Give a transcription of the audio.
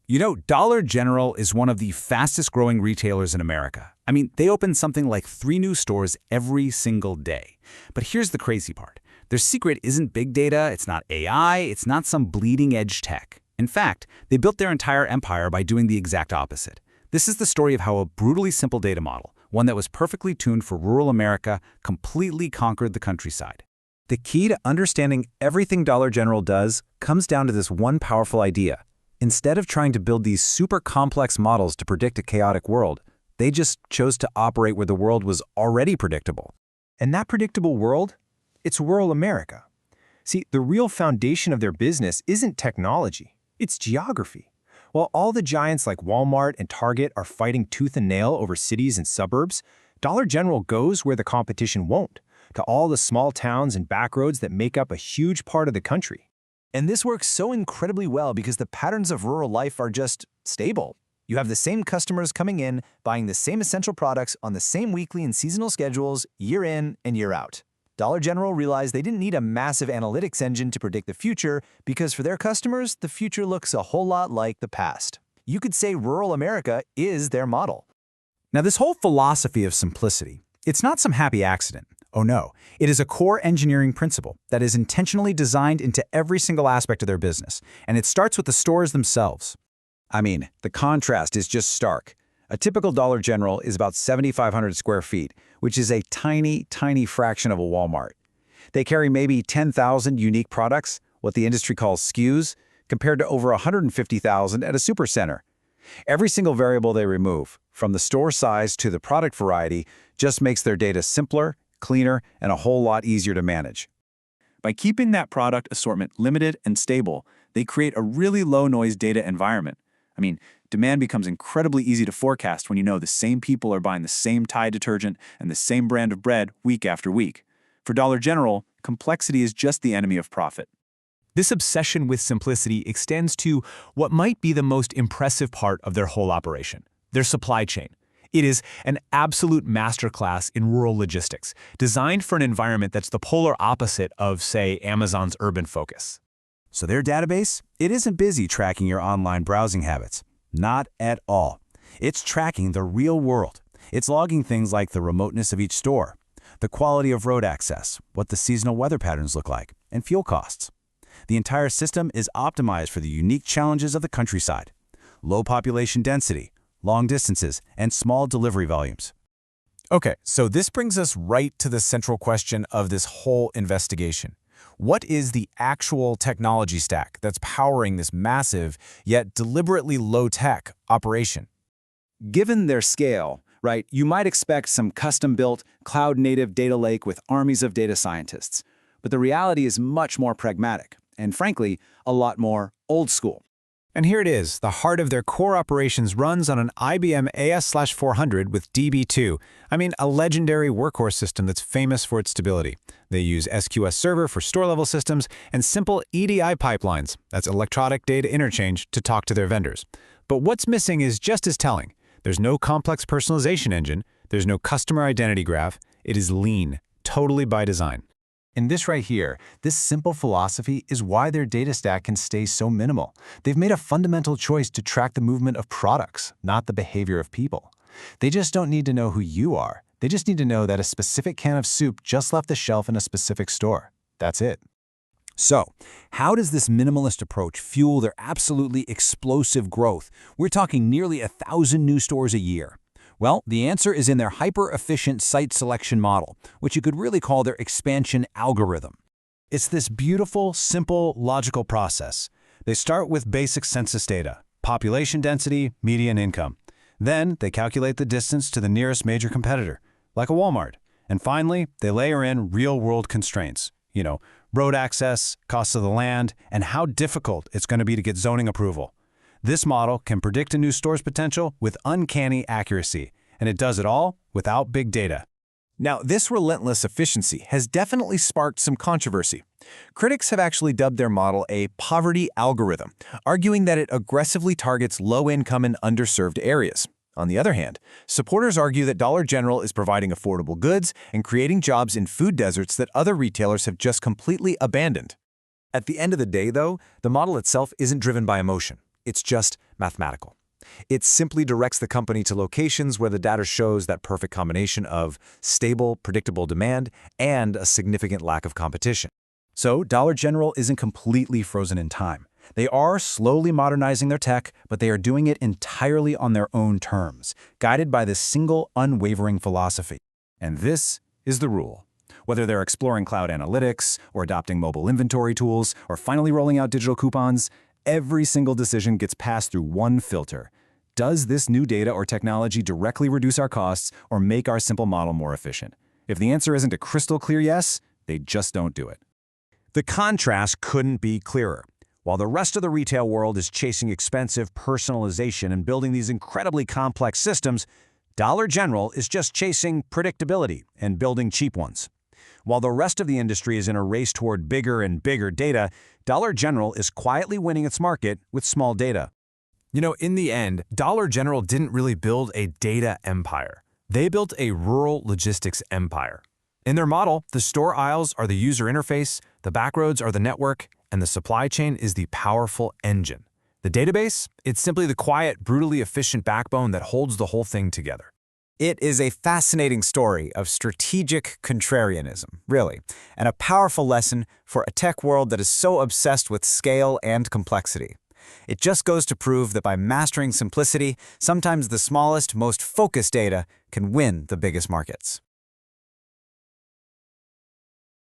You know, Dollar General is one of the fastest growing retailers in America. I mean, they open something like 3 new stores every single day. But here's the crazy part. Their secret isn't big data, it's not AI, it's not some bleeding edge tech. In fact, they built their entire empire by doing the exact opposite. This is the story of how a brutally simple data model, one that was perfectly tuned for rural America, completely conquered the countryside. The key to understanding everything Dollar General does comes down to this one powerful idea. Instead of trying to build these super complex models to predict a chaotic world, they just chose to operate where the world was already predictable. And that predictable world? It's rural America. See, the real foundation of their business isn't technology, it's geography. While all the giants like Walmart and Target are fighting tooth and nail over cities and suburbs, Dollar General goes where the competition won't, to all the small towns and backroads that make up a huge part of the country. And this works so incredibly well because the patterns of rural life are just stable. You have the same customers coming in, buying the same essential products on the same weekly and seasonal schedules, year in and year out. Dollar General realized they didn't need a massive analytics engine to predict the future because for their customers, the future looks a whole lot like the past. You could say rural America is their model. Now, this whole philosophy of simplicity, it's not some happy accident. Oh no, it is a core engineering principle that is intentionally designed into every single aspect of their business, and it starts with the stores themselves. I mean, the contrast is just stark. A typical Dollar General is about 7,500 square feet, which is a tiny, tiny fraction of a Walmart. They carry maybe 10,000 unique products, what the industry calls SKUs, compared to over 150,000 at a supercenter. Every single variable they remove, from the store size to the product variety, just makes their data simpler, cleaner, and a whole lot easier to manage. By keeping that product assortment limited and stable, they create a really low-noise data environment. I mean, demand becomes incredibly easy to forecast when you know the same people are buying the same Tide detergent and the same brand of bread week after week. For Dollar General, complexity is just the enemy of profit. This obsession with simplicity extends to what might be the most impressive part of their whole operation, their supply chain. It is an absolute masterclass in rural logistics, designed for an environment that's the polar opposite of, say, Amazon's urban focus. So their database, it isn't busy tracking your online browsing habits. Not at all. It's tracking the real world. It's logging things like the remoteness of each store, the quality of road access, what the seasonal weather patterns look like, and fuel costs. The entire system is optimized for the unique challenges of the countryside: low population density, long distances, and small delivery volumes. Okay, so this brings us right to the central question of this whole investigation. What is the actual technology stack that's powering this massive, yet deliberately low-tech operation? Given their scale, right, you might expect some custom-built, cloud-native data lake with armies of data scientists. But the reality is much more pragmatic, and frankly, a lot more old school. And here it is. The heart of their core operations runs on an IBM AS/400 with DB2. I mean, a legendary workhorse system that's famous for its stability. They use SQS Server for store-level systems and simple EDI pipelines, that's electronic data interchange, to talk to their vendors. But what's missing is just as telling. There's no complex personalization engine. There's no customer identity graph. It is lean, totally by design. And this right here, this simple philosophy is why their data stack can stay so minimal. They've made a fundamental choice to track the movement of products, not the behavior of people. They just don't need to know who you are. They just need to know that a specific can of soup just left the shelf in a specific store. That's it. So, how does this minimalist approach fuel their absolutely explosive growth? We're talking nearly 1,000 new stores a year. Well, the answer is in their hyper-efficient site selection model, which you could really call their expansion algorithm. It's this beautiful, simple, logical process. They start with basic census data: population density, median income. Then they calculate the distance to the nearest major competitor, like a Walmart. And finally, they layer in real-world constraints. Road access, cost of the land, and how difficult it's going to be to get zoning approval. This model can predict a new store's potential with uncanny accuracy, and it does it all without big data. Now, this relentless efficiency has definitely sparked some controversy. Critics have actually dubbed their model a poverty algorithm, arguing that it aggressively targets low-income and underserved areas. On the other hand, supporters argue that Dollar General is providing affordable goods and creating jobs in food deserts that other retailers have just completely abandoned. At the end of the day, though, the model itself isn't driven by emotion. It's just mathematical. It simply directs the company to locations where the data shows that perfect combination of stable, predictable demand and a significant lack of competition. So, Dollar General isn't completely frozen in time. They are slowly modernizing their tech, but they are doing it entirely on their own terms, guided by this single, unwavering philosophy. And this is the rule. Whether they're exploring cloud analytics, or adopting mobile inventory tools, or finally rolling out digital coupons, every single decision gets passed through one filter. Does this new data or technology directly reduce our costs or make our simple model more efficient? If the answer isn't a crystal clear yes, they just don't do it. The contrast couldn't be clearer. While the rest of the retail world is chasing expensive personalization and building these incredibly complex systems, Dollar General is just chasing predictability and building cheap ones. While the rest of the industry is in a race toward bigger and bigger data, Dollar General is quietly winning its market with small data. You know, in the end, Dollar General didn't really build a data empire. They built a rural logistics empire. In their model, the store aisles are the user interface, the backroads are the network, and the supply chain is the powerful engine. The database? It's simply the quiet, brutally efficient backbone that holds the whole thing together. It is a fascinating story of strategic contrarianism, really, and a powerful lesson for a tech world that is so obsessed with scale and complexity. It just goes to prove that by mastering simplicity, sometimes the smallest, most focused data can win the biggest markets.